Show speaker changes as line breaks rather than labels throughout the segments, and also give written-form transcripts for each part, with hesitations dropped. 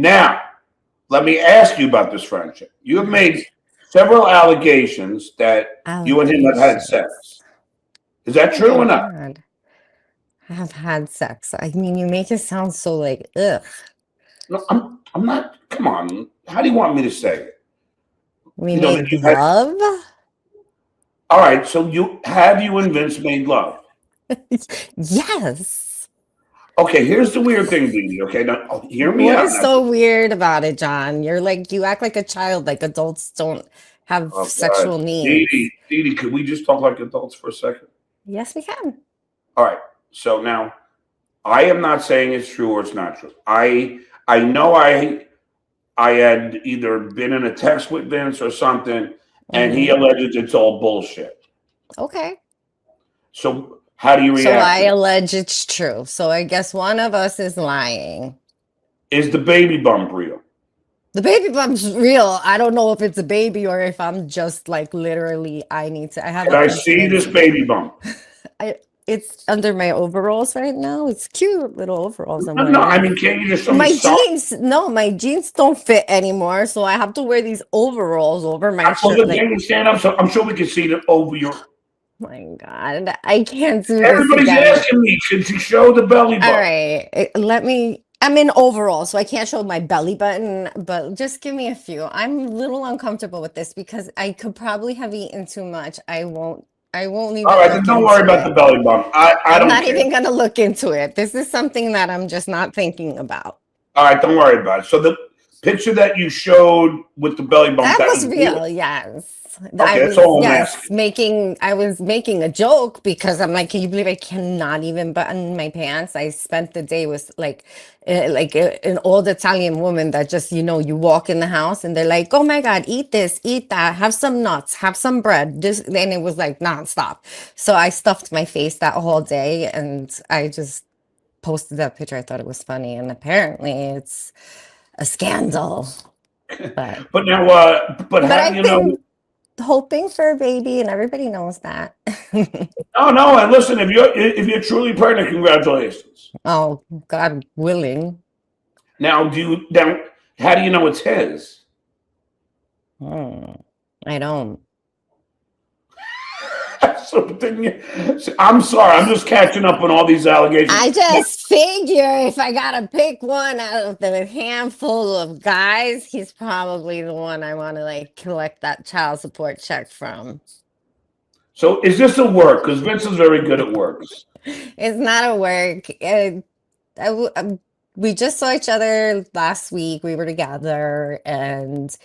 Now, let me ask you about this friendship. You have made several allegations that you and him have had
Allegations.
sex. Is that
Oh
true
my
or not?
God. I have had sex. I mean, you make it sound so like, ugh.
No, I'm not. Come on. How do you want me to say it?
We
You know that
made
you had.
love?
All right. So you and Vince made love.
Yes.
Okay. Here's the weird thing, Dede. Okay. Now, hear me
What
out.
is
Now,
so weird about it, John? You're like, you act like a child, like adults don't have
oh God,
sexual needs.
Dede, could we just talk like adults for a second?
Yes, we can.
All right. So now, I am not saying it's true or it's not true. I know I had either been in a text with Vince or something, and he
Hmm.
alleges it's all bullshit.
Okay.
So how do you
So
react
I
to that?
allege it's true. So I guess one of us is lying.
Is the baby bump real?
The baby bump's real. I don't know if it's a baby or if I'm just like literally I have
Can
a
I see this
pregnancy.
baby bump?
I it's under my overalls right now. It's cute little overalls I'm
No, no. I
wearing.
mean, can't you just show me
My
some?
jeans, no, my jeans don't fit anymore, so I have to wear these overalls over my
Well,
shirt.
then
Like,
can you stand up? So I'm sure we can see it over your.
my God, I can't do this
Everybody's
again.
asking me, should you show the belly
All
button?
right, let me. I'm in overalls, so I can't show my belly button, but just give me a few. I'm a little uncomfortable with this because I could probably have eaten too much. I won't
All
even
right, then
look
don't worry
into
about the
it.
belly bump. I
I'm
don't
not
care.
even gonna look into it. This is something that I'm just not thinking about.
All right, don't worry about it. So the picture that you showed with the belly bump,
That
that
was
was real?
real, yes. I
Okay, that's
was,
all I'm
yes,
asking.
I was making a joke because I'm like, can you believe I cannot even button my pants? I spent the day with an old Italian woman that just, you walk in the house and they're like, oh my God, eat this, eat that, have some nuts, have some bread. Just, and it was like nonstop. So I stuffed my face that whole day and I just posted that picture. I thought it was funny. And apparently it's a scandal. But
But now, but
but
how do
I've
you know?
been hoping for a baby, and everybody knows that.
Oh no! And listen, if you're truly pregnant, congratulations.
Oh, God willing.
Now? How do you know it's his?
Hmm. I don't.
So then I'm sorry. I'm just catching up on all these allegations.
I
Now,
just figure if I gotta pick one out of the handful of guys, he's probably the one I want to like collect that child support check from.
so is this a work? Because Vince is very good at works.
It's not a work. I w- we just saw each other last week. We were together, and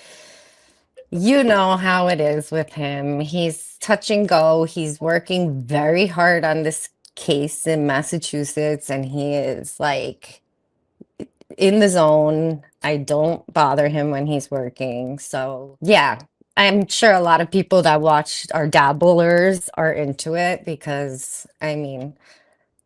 you know how it is with him. He's touch and go. He's working very hard on this case in Massachusetts, and he is like in the zone. I don't bother him when he's working. So, yeah, I'm sure a lot of people that watch our dabblers are into it because I mean,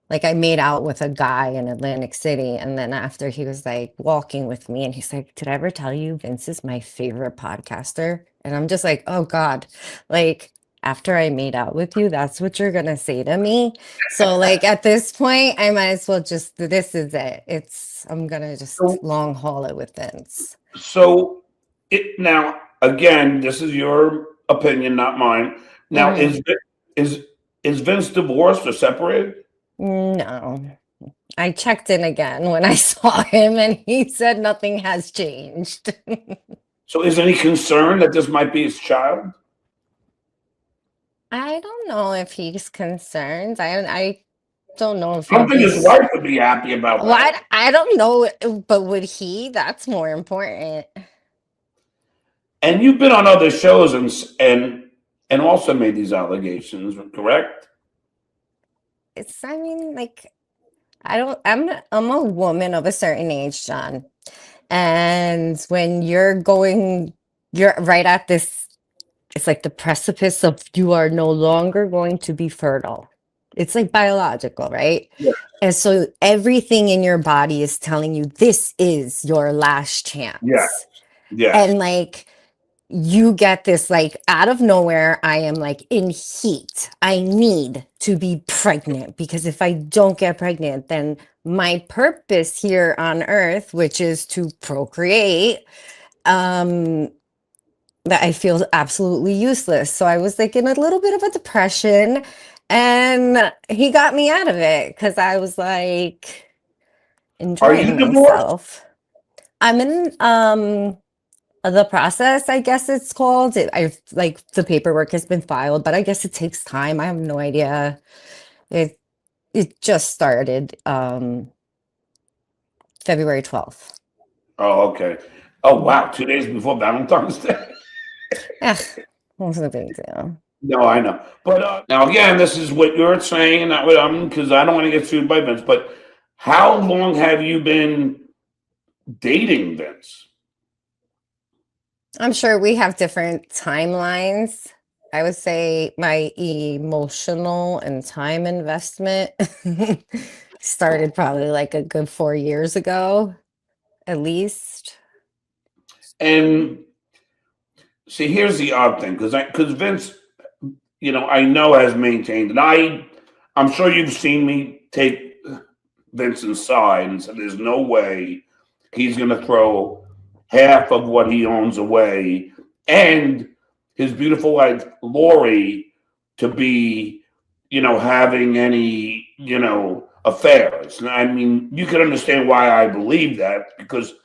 like I made out with a guy in Atlantic City, and then after he was like walking with me, and he's like, "Did I ever tell you Vince is my favorite podcaster?" And I'm just like, "Oh God!" Like after I made out with you, that's what you're gonna say to me. So like at this point, I might as well just this is it. I'm gonna just
So,
long haul it with Vince.
so it now again. This is your opinion, not mine. Now,
Hmm.
is is Vince divorced or separated?
No. I checked in again when I saw him and he said nothing has changed.
So, isn't he concerned that this might be his child?
I don't know if he's concerned. I don't know if
I don't
he'll
think
be.
his wife would be happy about that.
What? I don't know, but would he? That's more important.
And you've been on other shows and also made these allegations, correct?
I mean, like, I don't, I'm a woman of a certain age, John. And when you're right at this, it's like the precipice of you are no longer going to be fertile. It's like biological, right?
Yeah.
And so everything in your body is telling you this is your last
Yes.
chance.
Yes.
And like you get this like out of nowhere, I am like in heat. I need to be pregnant because if I don't get pregnant, then my purpose here on earth, which is to procreate, that I feel absolutely useless. So I was like in a little bit of a depression, and he got me out of it because I was like
Are you
enjoying
divorced?
myself. I'm in the process, I guess it's called. I've like the paperwork has been filed, but I guess it takes time. I have no idea. It just started February 12th.
Oh, okay. Oh, wow. 2 days before Valentine's Day.
Yeah, wasn't a big deal.
No, I know. But now, again, this is what you're saying, not what I'm, because I don't want to get sued by Vince. But how long have you been dating Vince?
I'm sure we have different timelines. I would say my emotional and time investment started probably like a good 4 years ago, at least.
And see, here's the odd thing, because Vince, I know has maintained, and I'm sure you've seen me take Vincent's side and said, "There's no way he's going to throw half of what he owns away, and his beautiful wife Lori to be, having any, affairs." And I mean, you can understand why I believe that because,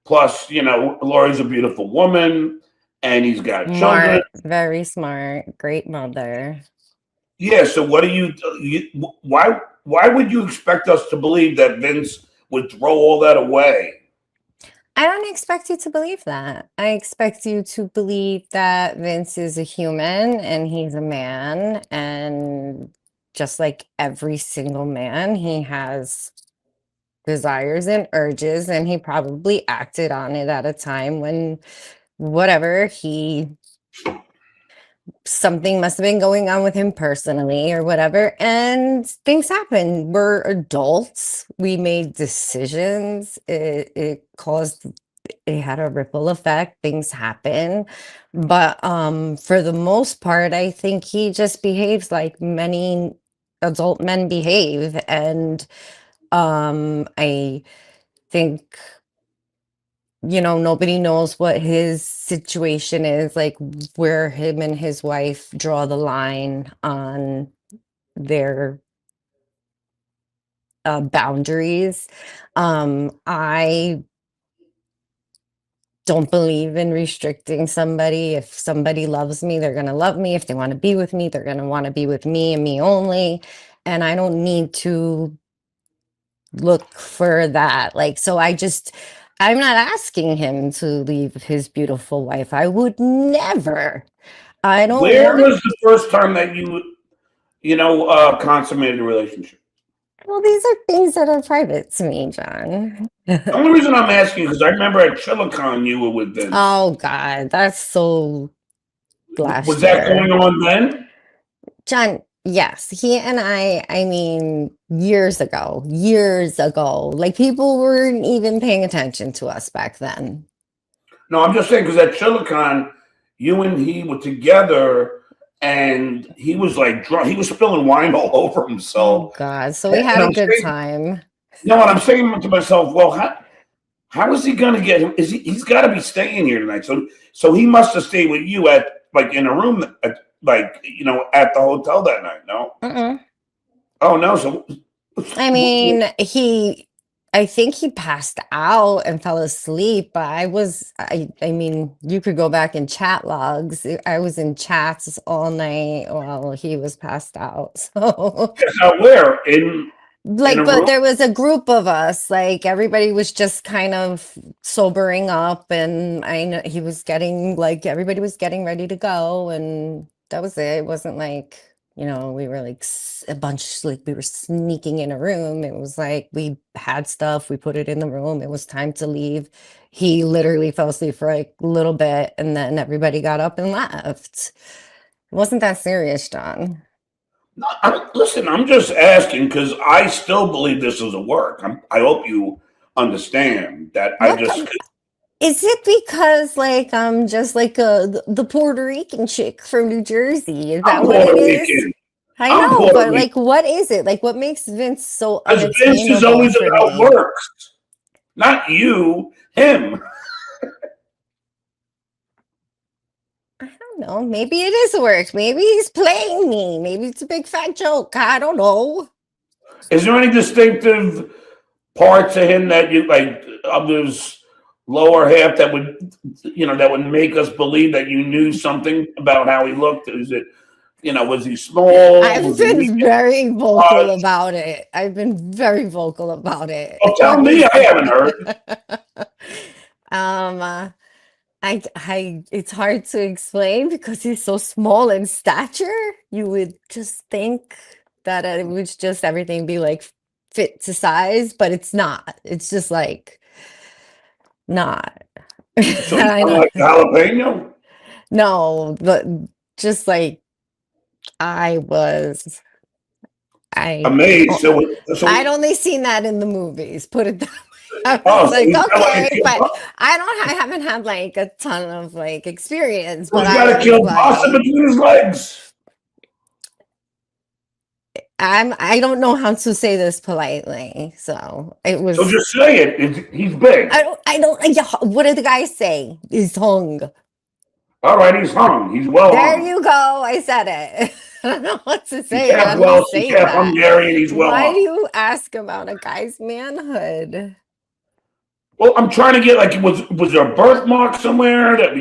plus, Lori's a beautiful woman, and he's got children.
Smart, very smart, great mother.
Yeah. So what do why would you expect us to believe that Vince would throw all that away?
I don't expect you to believe that. I expect you to believe that Vince is a human and he's a man, and just like every single man, he has desires and urges, and he probably acted on it at a time when whatever he something must have been going on with him personally or whatever, and things happen. We're adults, we made decisions, it had a ripple effect, things happen. But for the most part, I think he just behaves like many adult men behave. And I think, nobody knows what his situation is, like where him and his wife draw the line on their boundaries. I don't believe in restricting somebody. If somebody loves me, they're going to love me. If they want to be with me, they're going to want to be with me and me only. And I don't need to look for that. Like, so I'm not asking him to leave his beautiful wife. I would never. I don't
Where
want.
was the first time that consummated a relationship?
Well, these are things that are private to me, John.
The only reason I'm asking because I remember at Chilicon you were with Vince.
Oh God, that's so
Was
last
that going
year.
on then?
John, yes, he and I mean, years ago, like people weren't even paying attention to us back then.
No, I'm just saying because at Chilicon, you and he were together, and he was like drunk. He was spilling wine all over
Oh
himself.
God, so we
And
had a
I'm
good
saying,
time.
no, and I'm saying to myself, well, how is he going to get him? He's got to be staying here tonight? So he must have stayed with you at like in a room at the hotel that night. No.
Mm-mm.
Oh no. So
I mean, I think he passed out and fell asleep, but I mean, you could go back in chat logs. I was in chats all night while he was passed out. So,
where in
like,
a
but
room?
there was a group of us, like everybody was just kind of sobering up, and I know he was getting like everybody was getting ready to go, and that was it. It wasn't like, we were like a bunch, like we were sneaking in a room. It was like we had stuff, we put it in the room, it was time to leave. He literally fell asleep for like a little bit, and then everybody got up and left. It wasn't that serious, John.
No, listen, I'm just asking because I still believe this is a work. I hope you understand that.
What is it, because like just like the Puerto Rican chick from New Jersey? Is
I'm
that what it
Puerto
is?
Rican.
I
I'm
know, but
quarterly
like, what is it? Like, what makes Vince so
because Vince is
unattainable
always
for
about
me?
works, not you, him.
I don't know. Maybe it is work. Maybe he's playing me. Maybe it's a big fat joke. I don't know.
Is there any distinctive parts of him that you like of his lower half that would that would make us believe that you knew something about how he looked? Is it was he small?
I've
Was he
been
medium
very vocal
size?
about it. I've been very vocal about it.
Oh, tell me, I haven't heard.
um, uh, it's hard to explain because he's so small in stature. You would just think that it would just everything be like fit to size, but it's not. It's just like not.
So you
I
don't
know.
like jalapeno?
No, but just like I was, I,
Amazed.
oh, I'd only seen that in the movies. Put it that way. I
Oh,
was
so
like,
he's got like a
okay,
kill,
but I haven't had like a ton of like experience,
so
but
he's
I
got a
was
kielbasa
like,
between his legs.
I don't know how to say this politely. So it
So
was,
just say it. He's big.
I don't, yeah, what did the guy say? His tongue.
All right, he's hung. He's well
There
hung.
you go. I said it. I don't know what to
He's
say. How
half
do you
Welsh, he's
say
half
that?
Hungarian, he's well
Why do
hung.
you ask about a guy's manhood?
Well, I'm trying to get like was there a birthmark somewhere that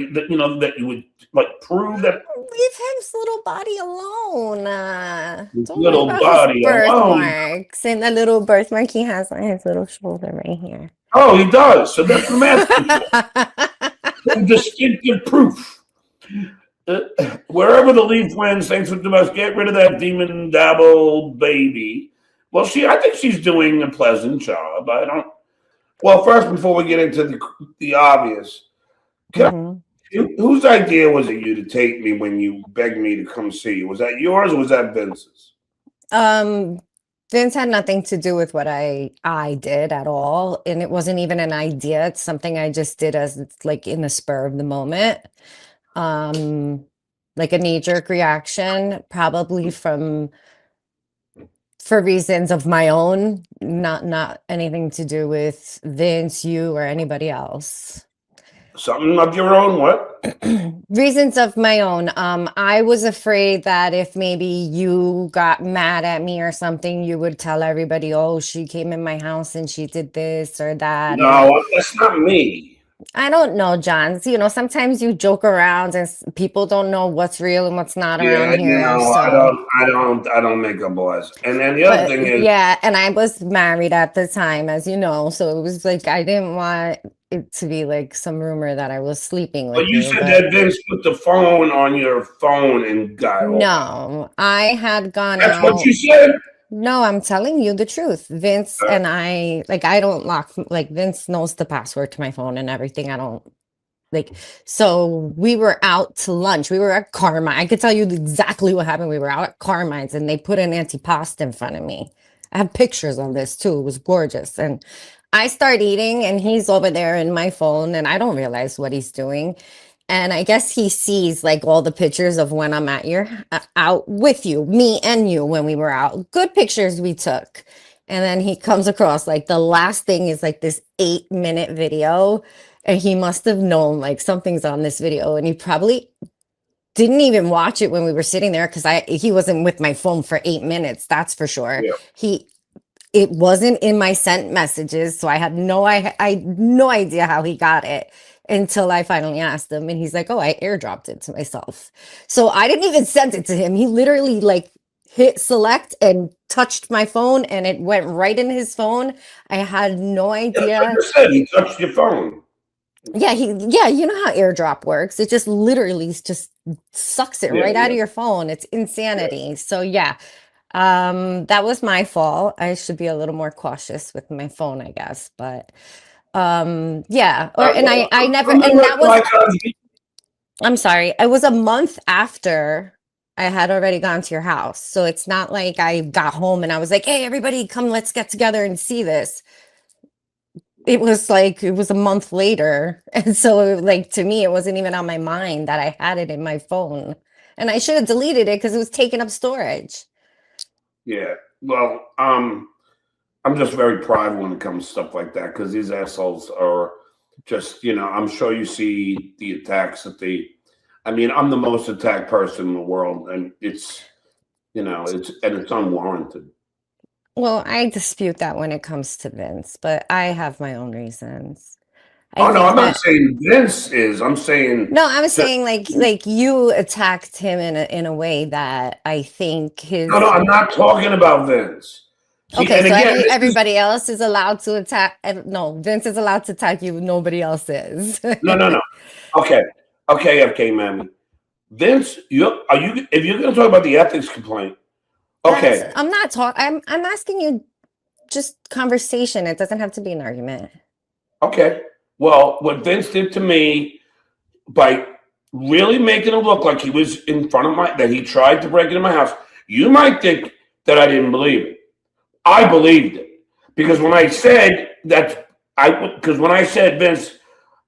you would like prove that
Leave his little body alone.
his
Don't worry
little
about his
body alone?
birthmarks and the little birthmark he has on his little shoulder right here.
Oh, he does. So that's what I'm asking for. Some distinctive proof. Uh, Wherever the leaf wins, thanks for the best. Get rid of that demon dabble baby. Well, I think she's doing a pleasant job. I don't. Well, first, before we get into the obvious,
Mhm.
whose idea was it you to take me when you begged me to come see you? Was that yours or was that Vince's?
Um, Vince had nothing to do with what I did at all, and it wasn't even an idea. It's something I just did as like in the spur of the moment. Um, like a knee-jerk reaction, probably for reasons of my own, not anything to do with Vince, you, or anybody else.
Something of your own, what?
Reasons of my own. I was afraid that if maybe you got mad at me or something, you would tell everybody, oh, she came in my house and she did this or that. And
No, that's not me.
I don't know, John. So, sometimes you joke around and people don't know what's real and what's not around
Yeah,
here.
I
So,
don't, I don't make up laws. And then the other
but
thing is,
yeah, and I was married at the time, as you know. So it was like I didn't want it to be like some rumor that I was sleeping
but
with
you
you.
said
But
that Vince put the phone on your phone and got all that.
no, I had gone
That's what you
out.
said.
No, I'm telling you the truth. Vince
Uh,
and I, like, I don't lock, like, Vince knows the password to my phone and everything. I don't, like, so we were out to lunch. We were at Carmine. I could tell you exactly what happened. We were out at Carmine's and they put an antipasta in front of me. I have pictures of this too. It was gorgeous. And I start eating and he's over there in my phone and I don't realize what he's doing. And I guess he sees like all the pictures of when I'm at your out with you, me and you when we were out. Good pictures we took. And then he comes across like the last thing is like this 8-minute video. And he must have known like something's on this video. And he probably didn't even watch it when we were sitting there because he wasn't with my phone for 8 minutes, that's for sure.
yeah.
He it wasn't in my sent messages, so I had no idea how he got it until I finally asked him, and he's like, "Oh, I airdropped it to myself." So I didn't even send it to him. He literally like hit select and touched my phone, and it went right in his phone. I had no
That's what
idea.
you said. He touched your phone.
Yeah, you know how airdrop works. It just literally just sucks it
Yeah,
right out
yeah,
of your phone. It's
yeah.
insanity. So yeah, that was my fault. I should be a little more cautious with my phone, I guess. But yeah, or and I never and
Remember,
that was
like,
I'm sorry. It was a month after I had already gone to your house. So it's not like I got home and I was like, "Hey, everybody, come let's get together and see this." It was like it was a month later. And so like to me it wasn't even on my mind that I had it in my phone. And I should have deleted it because it was taking up storage.
Yeah. Well, I'm just very private when it comes to stuff like that because these assholes are just, I'm sure you see the attacks that they. I mean, I'm the most attacked person in the world, and it's unwarranted.
Well, I dispute that when it comes to Vince, but I have my own reasons. I
Oh no, I'm
think
not
that
saying Vince is. I'm saying
no, I was
that.
saying like you attacked him in a way that I think
No,
his
I'm not talking about Vince. See,
okay,
and
so
again, this is
everybody else is allowed to attack. No, Vince is allowed to attack you. Nobody else is.
no. Okay, okay, Mammy. Vince, if you're going to talk about the ethics complaint,
That's
okay,
I'm not talking. I'm asking you just conversation. It doesn't have to be an argument.
okay. Well, what Vince did to me by really making it look like he was in front of that he tried to break into my house, you might think that I didn't believe it. I believed it because when I said that, because when I said, Vince,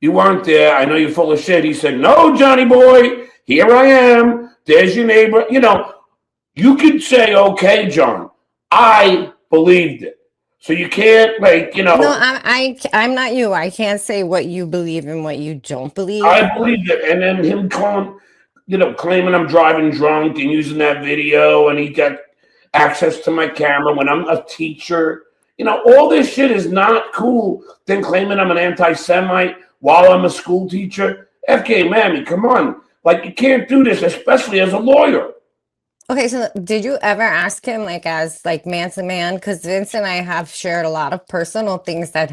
you weren't there, I know you're full of shit. He said, no, Johnny boy, here I am. There's your neighbor. You could say, okay, John, I believed it. So you can't
No, I'm not you. I can't say what you believe and what you don't believe.
I believed it. And then him claiming I'm driving drunk and using that video and he got access to my camera when I'm a teacher. All this shit is not cool. Then claiming I'm an anti-Semite while I'm a school teacher. FK Mammy, come on. Like, you can't do this, especially as a lawyer.
Okay, so did you ever ask him like as like man to man? Because Vince and I have shared a lot of personal things that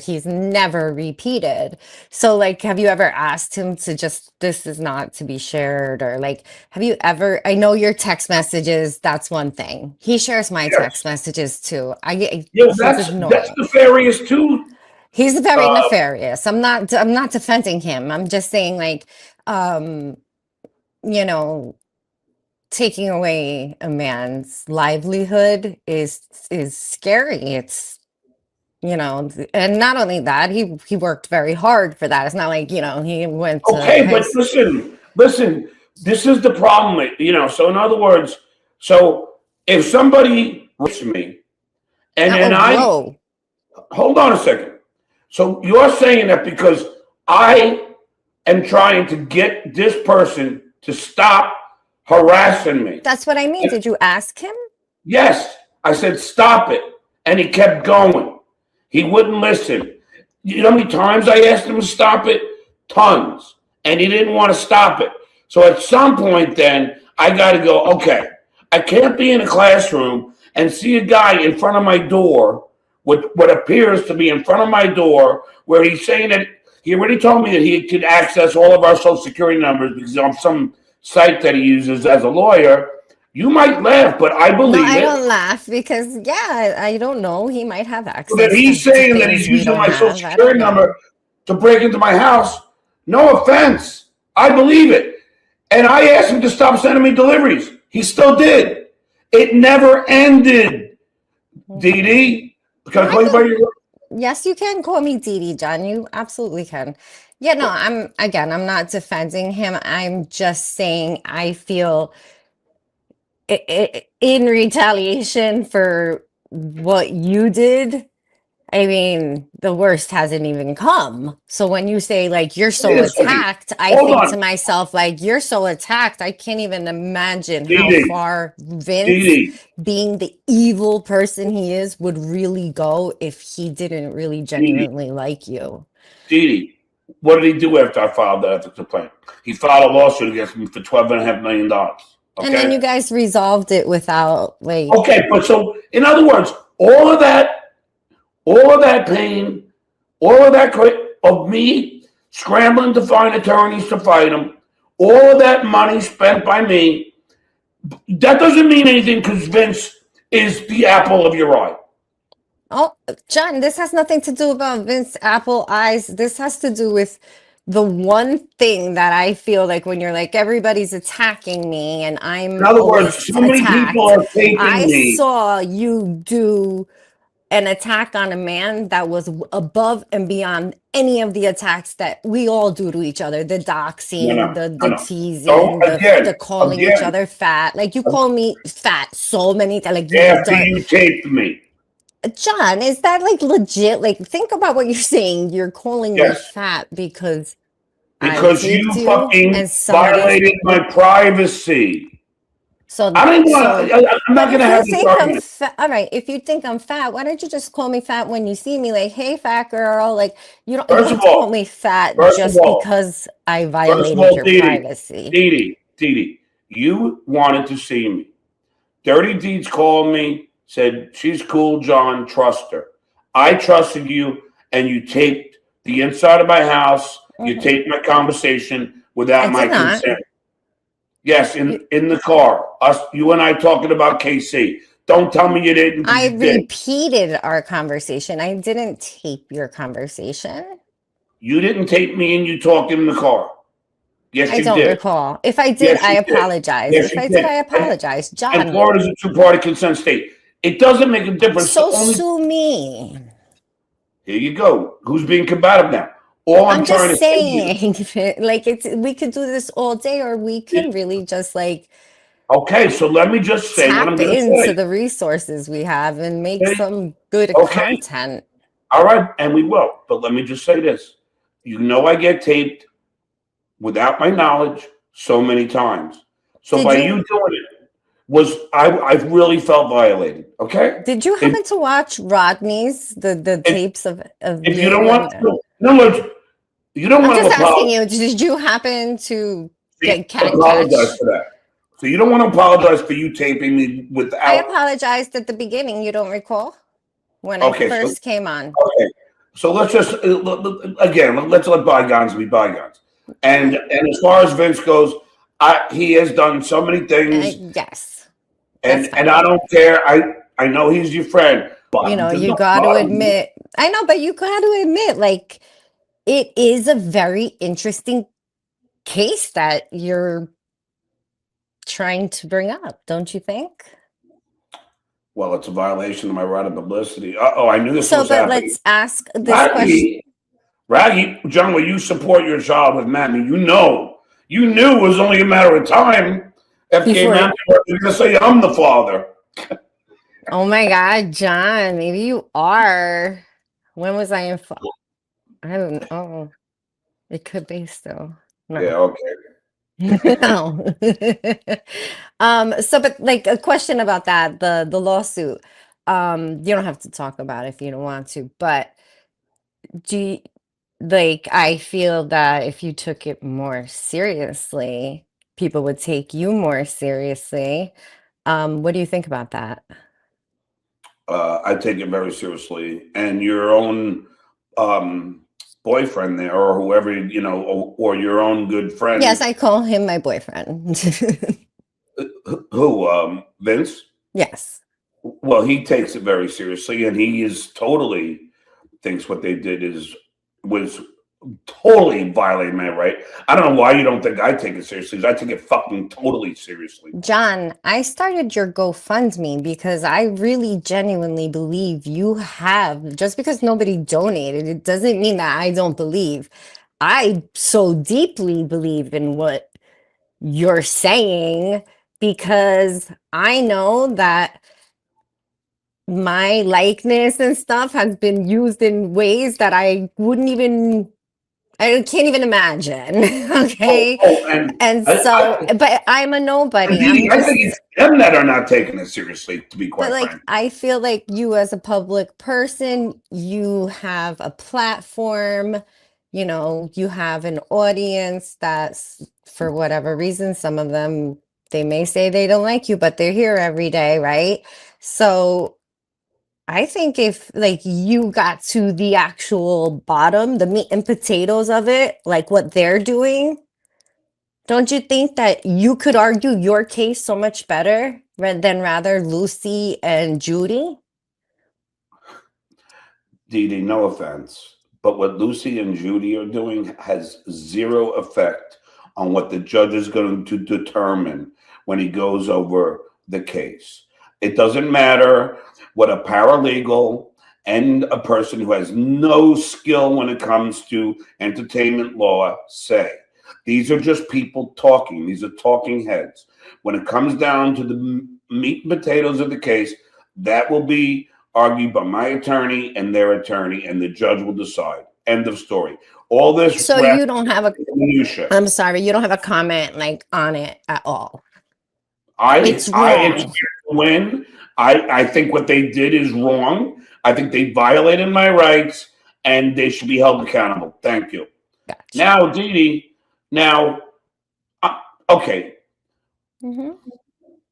he's never repeated. So like, have you ever asked him to just, this is not to be shared? Or like, have you ever, I know your text messages, that's one thing. He shares my text
Yes.
messages too.
Yeah,
He's
that's
annoying.
nefarious too.
He's very
Uh,
nefarious. I'm not defending him. I'm just saying like, um, you know, taking away a man's livelihood is scary. It's and not only that, he worked very hard for that. It's not like he went to
okay, but listen. This is the problem. So in other words, so if somebody rapes me, and then
oh
I
whoa.
hold on a second. So you're saying that because I am trying to get this person to stop harassing me.
That's what I mean. Did you ask him?
Yes, I said stop it, and he kept going. He wouldn't listen. You know how many times I asked him to stop it? Tons, and he didn't want to stop it. So at some point, then I got to go. Okay, I can't be in a classroom and see a guy in front of my door with what appears to be in front of my door, where he's saying that he already told me that he could access all of our social security numbers because on some site that he uses as a lawyer. You might laugh, but I
No,
believe
I
it.
don't laugh because I don't know. He might have
So that
access
he's
to
saying that he's
things we
using
don't
my social
have. I don't
security
know.
number to break into my house. No offense. I believe it. And I asked him to stop sending me deliveries. He still did. It never ended. Dede, can I
I
call you by
can
your
Yes, you can call me Dede, John. You absolutely can. Yeah, no, I'm not defending him. I'm just saying I feel in retaliation for what you did. I mean, the worst hasn't even come. So when you say like you're so
this way?
attacked, I
Hold
think to
on.
myself like you're so attacked. I can't even imagine how
Dede,
far Vince,
Dede,
being the evil person he is, would really go if he didn't really
Dede,
genuinely like you.
Dede. What did he do after I filed the ethics complaint? He filed a lawsuit against me for $12.5 million.
And then
Okay?
you guys resolved it without like
Okay, but so in other words, all of that pain, all of that of me scrambling to find attorneys to fight him, all of that money spent by me, that doesn't mean anything because Vince is the apple of your eye.
oh, John, this has nothing to do about Vince Apple eyes. This has to do with the one thing that I feel like when you're like everybody's attacking me and
In
I'm
other words,
always
so many people
attacked.
are taping
I
me.
saw you do an attack on a man that was above and beyond any of the attacks that we all do to each other, the
No,
doxing,
no,
the
no,
the
no.
teasing,
Don't
the calling each
again.
other fat. Like you call me fat so many times, like you've
After
done.
you taped me,
John, is that like legit? Like think about what you're saying. You're calling me
yes,
fat because I
because you
taped you
fucking
and somebody's.
violated my privacy.
So
I don't even
so
want. I'm not
but
going to
if you
have this
think I'm
argument.
fat, all right, if you think I'm fat, why don't you just call me fat when you see me? Like, hey, fat girl. Like, you don't
First of
have to call
all,
me fat
first of
just
all,
because I
first of
violated
all,
your
Dede,
privacy.
Dede, you wanted to see me. Dirty Deeds called me, said she's cool, John, trust her. I trusted you, and you taped the inside of my house. You
Mhm.
taped my conversation
I
without my
did not.
consent. Yes,
You-
in the car, you and I talking about KC. Don't tell me you didn't, because
I
you did.
repeated our conversation. I didn't tape your conversation.
You didn't tape me and you talked in the car. Yes,
I
you
don't
did.
recall. If I did,
Yes,
I
you did.
apologize.
Yes,
If
you
I did,
did.
I apologize.
And
John,
Florida's a two-party consent state. It doesn't make a difference. The
so
only
sue me.
Here you go. Who's being combative now? All I'm
I'm
trying
just
to say to you,
saying, like we could do this all day, or we can really just like
okay, so let me just say what I'm
tap
going to
into
say.
the resources we have and make
Okay,
some good
okay,
content.
all right, and we will. But let me just say this: you know, I get taped without my knowledge so many times. So
Did
by
you
you doing it, I really felt violated. Okay,
did you
if
happen to watch Rodney's the
if,
tapes of
if you
you
don't want
and
to, no, words, you don't
I'm
want to
just asking
apologize.
you, did you happen to get
Apologize
catch?
for that. So you don't want to apologize for you taping me
I
without.
apologized at the beginning, you don't recall? When I
Okay, so
first came on.
okay, so let's just again let's let bygones be bygones.
Okay.
And as far as Vince goes, he has done so many things,
Yes, that's
and
fine.
I don't care. I know he's your friend. There's
You
no
got to
bottom.
admit, I know, but you got to admit, like, it is a very interesting case that you're trying to bring up, don't you think?
Well, it's a violation of my right of publicity. Oh, I knew this
So,
was
but
happening.
let's ask this question
Raggy, John, will you support your job with Mami? You knew it was only a matter of time. FK
before.
Mami was going to say I'm the father.
Oh my God, John, maybe you are. When was I in? I don't know. It could be still.
Yeah,
No.
okay.
No. So but like a question about that, the lawsuit. You don't have to talk about it if you don't want to, but do you, like I feel that if you took it more seriously, people would take you more seriously. What do you think about that?
I take it very seriously. And your own boyfriend there, or whoever, or your own good
Yes,
friend,
I call him my boyfriend.
who, Vince,
Yes.
well, he takes it very seriously, and he is totally thinks what they did was totally violating my right. I don't know why you don't think I take it seriously, 'cause I take it fucking totally seriously.
John, I started your GoFundMe because I really genuinely believe you have, just because nobody donated, it doesn't mean that I don't believe. I so deeply believe in what you're saying because I know that my likeness and stuff has been used in ways that I can't even imagine. Okay.
And
And so,
I,
but I'm a nobody. I'm
I think
just,
it's them that are not taking it seriously, to be
but
quite
like,
frank.
I feel like you as a public person, you have a platform, you have an audience that's for whatever reason, some of them, they may say they don't like you, but they're here every day, right? So I think if like you got to the actual bottom, the meat and potatoes of it, like what they're doing, don't you think that you could argue your case so much better than rather Lucy and Judy?
Dede, no offense, but what Lucy and Judy are doing has zero effect on what the judge is going to determine when he goes over the case. It doesn't matter what a paralegal and a person who has no skill when it comes to entertainment law say. These are just people talking. These are talking heads. When it comes down to the meat and potatoes of the case, that will be argued by my attorney and their attorney, and the judge will decide. End of story. All this.
So you don't have a,
minutia.
I'm sorry, you don't have a comment like on it at all.
It's wrong. I think what they did is wrong. I think they violated my rights, and they should be held accountable. Thank you.
Gotcha.
Now, Dede, okay.
Mm-hmm.